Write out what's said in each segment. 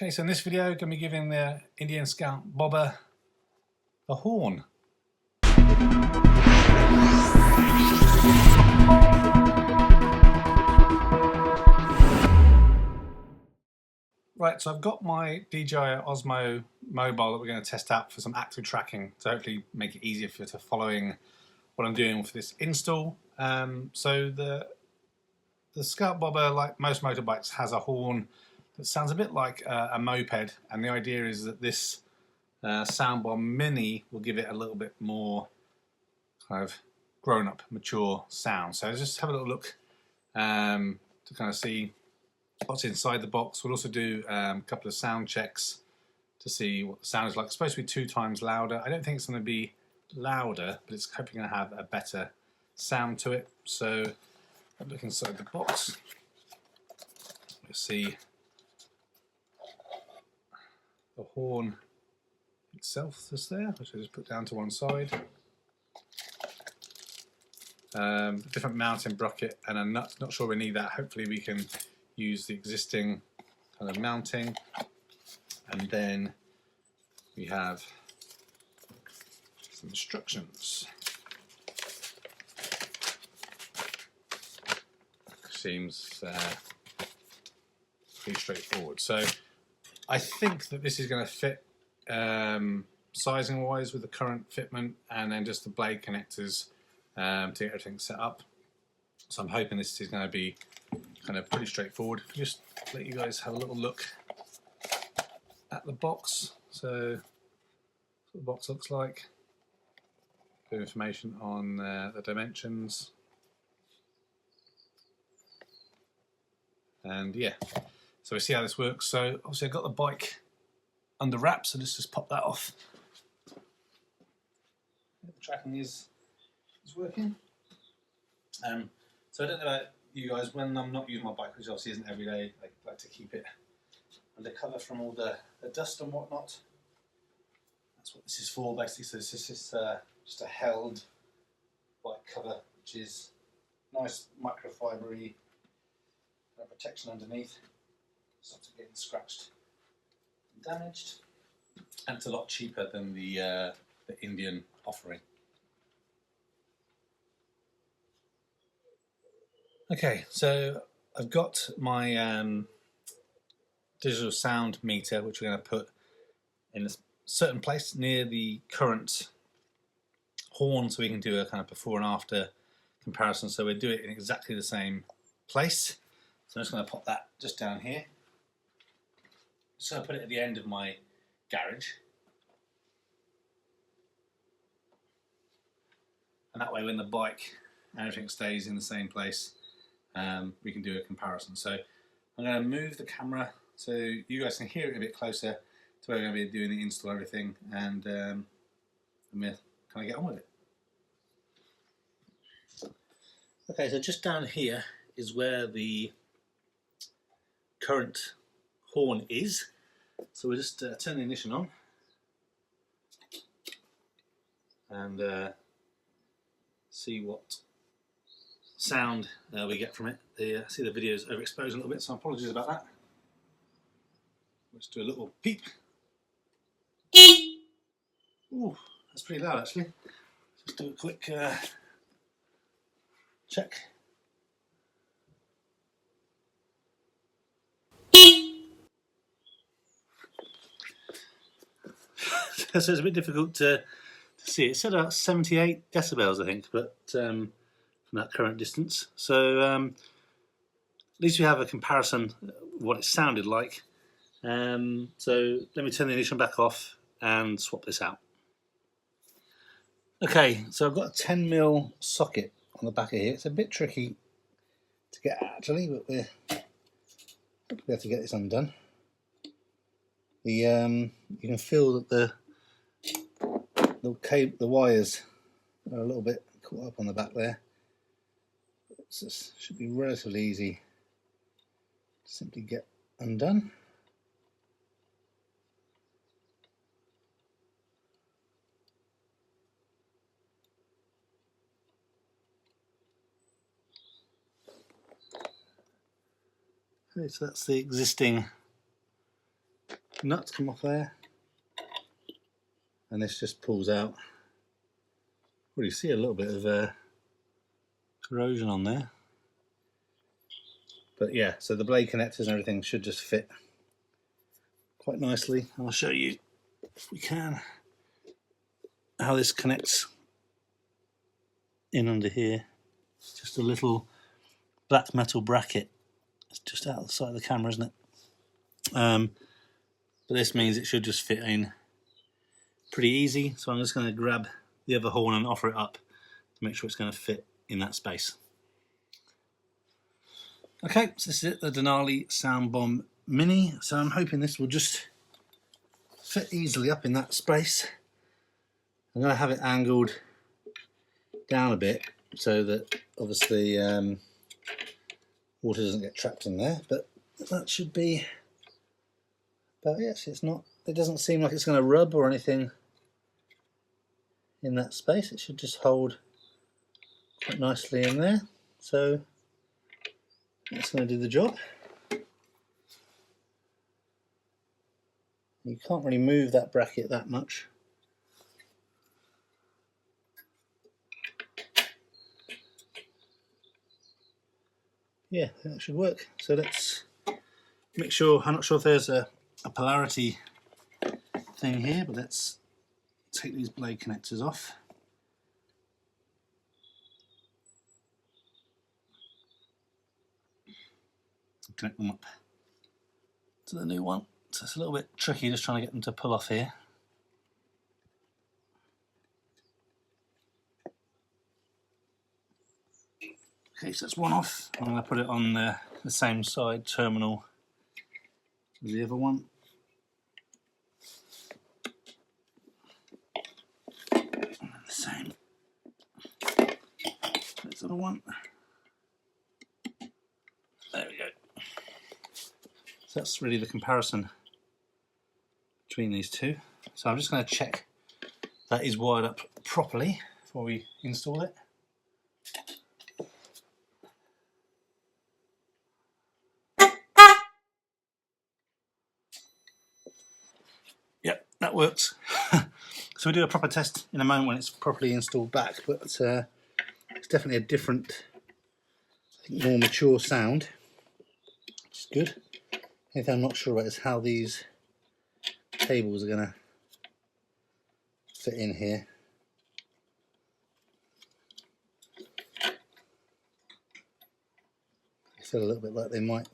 Okay, so in this video, I'm going to be giving the Indian Scout bobber a horn. Right, so I've got my DJI Osmo mobile that we're going to test out for some active tracking to hopefully make it easier for following what I'm doing for this install. So the Scout bobber, like most motorbikes, has a horn that sounds a bit like a moped, and the idea is that this Soundbomb Mini will give it a little bit more kind of grown-up, mature sound. So just have a little look to kind of see what's inside the box. We'll also do a couple of sound checks to see what the sound is like. It's supposed to be 2 times louder. I don't think it's going to be louder, but it's hoping to have a better sound to it. So I'll look inside the box. You'll see the horn itself that's there, which I just put down to one side. Different mounting bracket and a nut. Not sure we need that. Hopefully we can use the existing kind of mounting. And then we have some instructions. Seems pretty straightforward. So I think that this is going to fit sizing wise with the current fitment, and then just the blade connectors to get everything set up. So I'm hoping this is going to be kind of pretty straightforward. Just let you guys have a little look at the box. So that's what the box looks like. Bit of information on the dimensions. And yeah, so we see how this works. So obviously I've got the bike under wraps, so let's just pop that off. The tracking is working. So I don't know about you guys, when I'm not using my bike, which obviously isn't every day, I like to keep it under cover from all the dust and whatnot. That's what this is for basically. So this is just a held bike cover, which is nice microfibery protection underneath, so it's not getting scratched and damaged, and it's a lot cheaper than the Indian offering. Okay, so I've got my digital sound meter, which we're going to put in a certain place near the current horn, so we can do a kind of before and after comparison. So we'll do it in exactly the same place. So I'm just going to pop that just down here. Just going to put it at the end of my garage. And that way when the bike and everything stays in the same place, we can do a comparison. So I'm going to move the camera so you guys can hear it a bit closer to where we're going to be doing the install and everything, and I'm going to kind of get on with it. Okay, so just down here is where the current horn is. So we'll just turn the ignition on and see what sound we get from it. See the video's overexposed a little bit, so apologies about that. Let's do a little peep. Ooh, that's pretty loud actually. Just do a quick check. So it's a bit difficult to see. It said about 78 decibels, I think, but from that current distance. So at least we have a comparison of what it sounded like. So let me turn the ignition back off and swap this out. Okay, so I've got a 10mm socket on the back of here. It's a bit tricky to get at actually, but we'll have to get this undone. You can feel that the wires are a little bit caught up on the back there. This should be relatively easy to simply get undone. Okay, so that's the existing nuts come off there, and this just pulls out. Well, you see a little bit of corrosion on there, but yeah, so the blade connectors and everything should just fit quite nicely. I'll show you, if we can, how this connects in under here. Just a little black metal bracket. It's just out of the side of the camera, isn't it? But this means it should just fit in pretty easy. So I'm just going to grab the other horn and offer it up to make sure it's going to fit in that space. Okay, so this is it, the Denali Soundbomb Mini. So I'm hoping this will just fit easily up in that space. I'm going to have it angled down a bit so that obviously water doesn't get trapped in there, but that should be about it. It's not, it doesn't seem like it's going to rub or anything in that space. It should just hold quite nicely in there. So that's going to do the job. You can't really move that bracket that much. Yeah, that should work. So let's make sure, I'm not sure if there's a polarity thing here, but let's take these blade connectors off. Connect them up to the new one. So it's a little bit tricky just trying to get them to pull off here. Okay, so that's one off. I'm going to put it on the same side terminal as the other one. And the same. This other one. There we go. So that's really the comparison between these two. So I'm just going to check that is wired up properly before we install it. Yep, that works. So we'll do a proper test in a moment when it's properly installed back, but it's definitely a different, I think, more mature sound, which is good. The only thing I'm not sure about is how these cables are going to fit in here. I feel a little bit like they might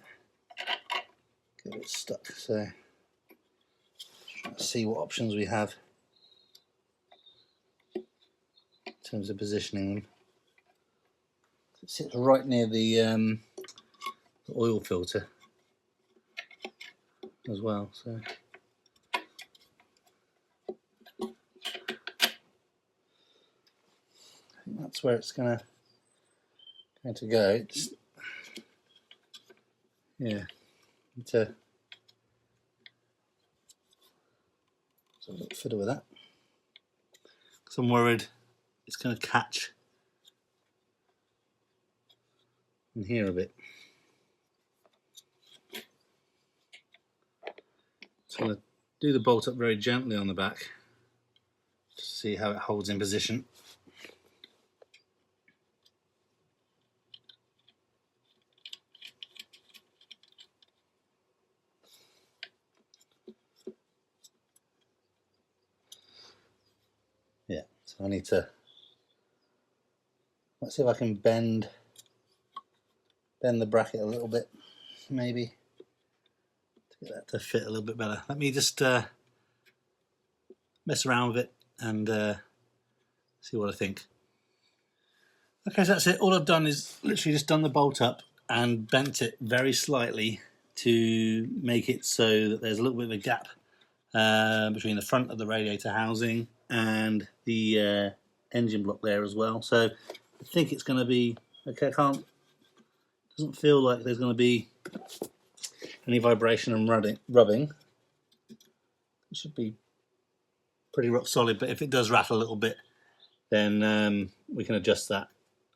get a bit stuck, so let's see what options we have in terms of positioning them. It sits right near the oil filter as well, so I think that's where it's going to go. It's, yeah, it's a little fiddle with that because I'm worried it's going to catch in here a bit. So I'm going to do the bolt up very gently on the back to see how it holds in position. Yeah, so I need to, let's see if I can bend the bracket a little bit, maybe, to get that to fit a little bit better. Let me just mess around with it and see what I think. Okay, so that's it. All I've done is literally just done the bolt up and bent it very slightly to make it so that there's a little bit of a gap between the front of the radiator housing and the engine block there as well. So I think it's going to be okay. Doesn't feel like there's going to be any vibration and rubbing. It should be pretty rock solid, but if it does rattle a little bit, then we can adjust that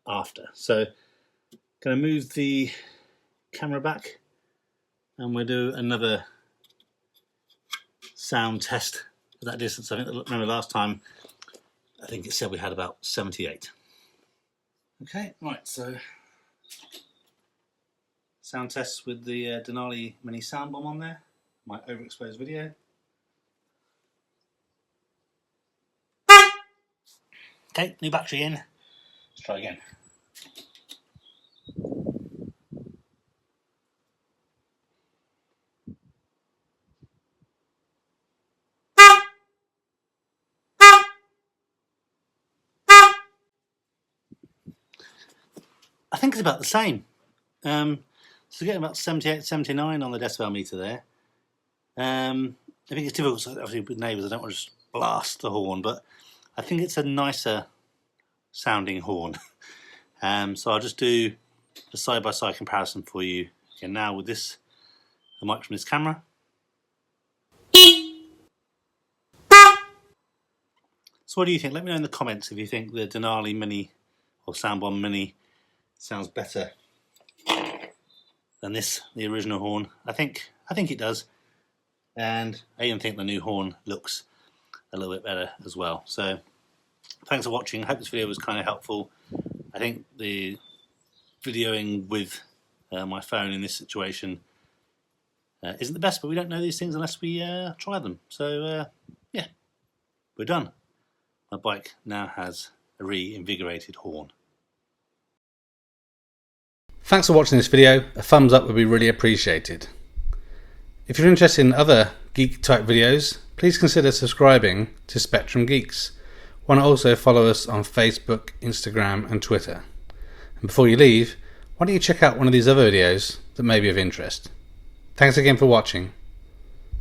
after. So going to move the camera back and we'll do another sound test at that distance. I think, remember last time, I think it said we had about 78. Okay, right, so sound tests with the Denali Mini Soundbomb on there, my overexposed video. Okay, new battery in. Let's try again. I think it's about the same. So getting about 78, 79 on the decibel meter there. I think it's difficult, obviously with neighbours I don't want to just blast the horn, but I think it's a nicer sounding horn. So I'll just do a side-by-side comparison for you again now with this, the mic from this camera. So what do you think? Let me know in the comments if you think the Denali Mini or Soundbomb Mini sounds better than this, the original horn. I think it does, and I even think the new horn looks a little bit better as well. So thanks for watching. I hope this video was kind of helpful. I think the videoing with my phone in this situation isn't the best, but we don't know these things unless we try them. So yeah, we're done. My bike now has a reinvigorated horn. Thanks for watching this video. A thumbs up would be really appreciated. If you're interested in other geek type videos, please consider subscribing to Spectrum Geeks. Why not also follow us on Facebook, Instagram and Twitter. And before you leave, why don't you check out one of these other videos that may be of interest. Thanks again for watching.